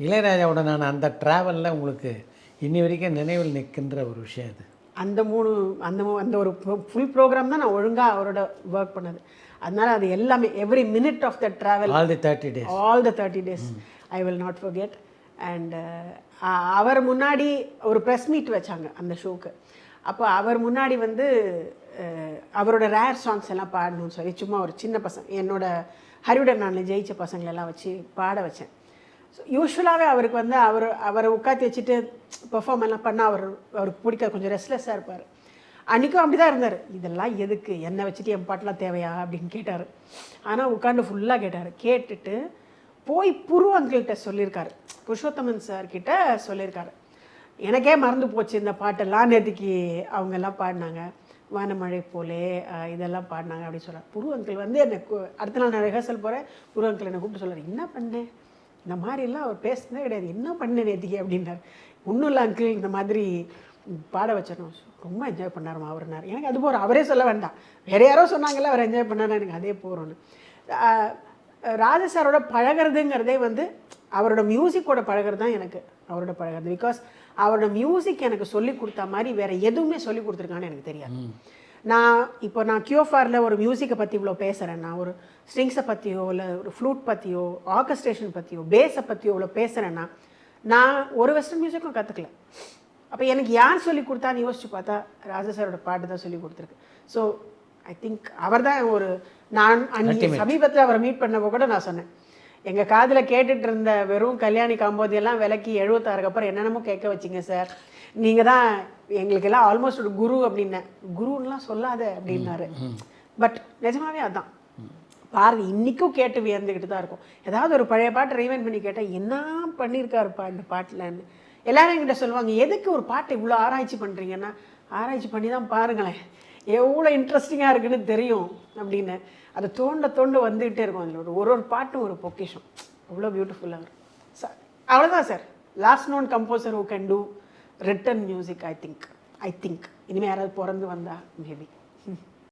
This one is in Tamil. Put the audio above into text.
இளையராஜாவுடனான அந்த ட்ராவலில் உங்களுக்கு இன்னி வரைக்கும் நினைவில் நிற்கின்ற ஒரு விஷயம் அது. அந்த ஒரு ஃபுல் ப்ரோக்ராம் தான் நான் ஒழுங்காக அவரோட ஒர்க் பண்ணது. அதனால் அது எல்லாமே every minute of the travel, all the 30 days I will not forget. And அவர் முன்னாடி ஒரு ப்ரெஸ் மீட் வச்சாங்க அந்த ஷோக்கு. அப்போ அவர் முன்னாடி வந்து அவரோட ரேர் சாங்ஸ் எல்லாம் பாடணும்னு சொல்லி சும்மா ஒரு சின்ன பசங்க என்னோட ஹரிவுடன் நான் ஜெயிச்ச பசங்களெல்லாம் வச்சு பாட வச்சேன். ஸோ யூஸ்வலாகவே அவருக்கு வந்து அவரை உட்காத்தி வச்சுட்டு பெர்ஃபார்ம் எல்லாம் பண்ணால் அவருக்கு பிடிக்காது, கொஞ்சம் ரெஸ்ட்லெஸ்ஸாக இருப்பார். அன்றைக்கும் அப்படி தான் இருந்தார். இதெல்லாம் எதுக்கு என்னை வச்சுட்டு என் பாட்டெலாம் தேவையா அப்படின்னு கேட்டார். ஆனால் உட்காந்து ஃபுல்லாக கேட்டார். கேட்டுட்டு போய் புரு அங்கிள்கிட்ட சொல்லியிருக்காரு, புருஷோத்தமன் சார்கிட்ட சொல்லியிருக்காரு. எனக்கே மறந்து போச்சு இந்த பாட்டெல்லாம், நேற்றுக்கு அவங்கெல்லாம் பாடினாங்க, வானமழை போலே இதெல்லாம் பாடினாங்க அப்படின்னு சொல்கிறார். புரு அங்கிள் வந்து எனக்கு அடுத்த நாள் நான் ரிஹர்சல் போகிறேன். புரு அங்கிள் என்னை கூப்பிட்டு சொல்கிறார், என்ன பண்ணேன் இந்த மாதிரிலாம் அவர் பேசுனதே கிடையாது, என்ன பண்ணேன் நேற்றுக்கு அப்படின்னார். ஒன்றும் இல்லை அங்கிள், இந்த மாதிரி பாட வச்சிடணும். ரொம்ப என்ஜாய் பண்ணாருமா அவர்னார். எனக்கு அது போகிறோம், அவரே சொல்ல வேண்டாம், வேறு யாரோ சொன்னாங்கல்ல அவர் என்ஜாய் பண்ணாரு, எனக்கு அதே போகிறோன்னு. ராஜா சாரோட பழகிறதுங்கிறதே வந்து அவரோட மியூசிக்கோட பழகிறது தான் எனக்கு அவரோட பழகிறது. பிகாஸ் அவரோட மியூசிக் எனக்கு சொல்லி கொடுத்த மாதிரி வேறு எதுவுமே சொல்லி கொடுத்துருக்கான்னு எனக்கு தெரியாது. நான் கியூஎஃப்ஆரில் ஒரு மியூசிக்கை பற்றி இவ்வளோ பேசுகிறேன், நான் ஒரு ஸ்ட்ரிங்ஸை பற்றியோ இல்லை ஒரு ஃப்ளூட் பற்றியோ ஆர்கஸ்ட்ரேஷன் பற்றியோ பேஸை பற்றியோ இவ்வளோ பேசுகிறேன்னா நான் ஒரு வெஸ்டர்ன் மியூசிக்கும் கற்றுக்கல. அப்போ எனக்கு யார் சொல்லி கொடுத்தான்னு யோசிச்சு பார்த்தா ராஜா சாரோட பாட்டு தான் சொல்லி கொடுத்துருக்கு. ஸோ ஐ திங்க் அவர் தான் நான் அன்றைக்கி சமீபத்தில் அவரை மீட் பண்ணப்போ கூட நான் சொன்னேன், எங்கள் காதில் கேட்டுட்டு இருந்த வெறும் கல்யாணி காம்போதியெல்லாம் விலைக்கு 76க்கு அப்புறம் என்னென்னமோ கேட்க வச்சிங்க சார், நீங்கள் தான் எங்களுக்கெல்லாம் ஆல்மோஸ்ட் ஒரு குரு அப்படின்னேன். குருன்னெலாம் சொல்லாத அப்படின்னாரு. பட் நிஜமாவே அதான் பாருங்கள், இன்றைக்கும் கேட்டு வியந்துக்கிட்டு தான் இருக்கும். ஏதாவது ஒரு பழைய பாட்டை ரீவைண்ட் பண்ணி கேட்டால் என்ன பண்ணியிருக்காருப்பா இந்த பாட்டில்ன்னு எல்லாரும் என்கிட்ட சொல்லுவாங்க, எதுக்கு ஒரு பாட்டை இவ்வளோ ஆராய்ச்சி பண்ணுறீங்கன்னா, ஆராய்ச்சி பண்ணி தான் பாருங்களேன் எவ்வளோ இன்ட்ரெஸ்டிங்காக இருக்குன்னு தெரியும் அப்படின்னு. அது தோண்ட வந்துகிட்டே இருக்கும். அதில் ஒரு பாட்டும் ஒரு பொக்கிஷம் அவ்வளோ பியூட்டிஃபுல்லாக இருக்கும் சார். அவ்வளோதான் sir, last known composer who can do written music. I think இனிமேல் யாராவது பிறந்து வந்தால் மேபி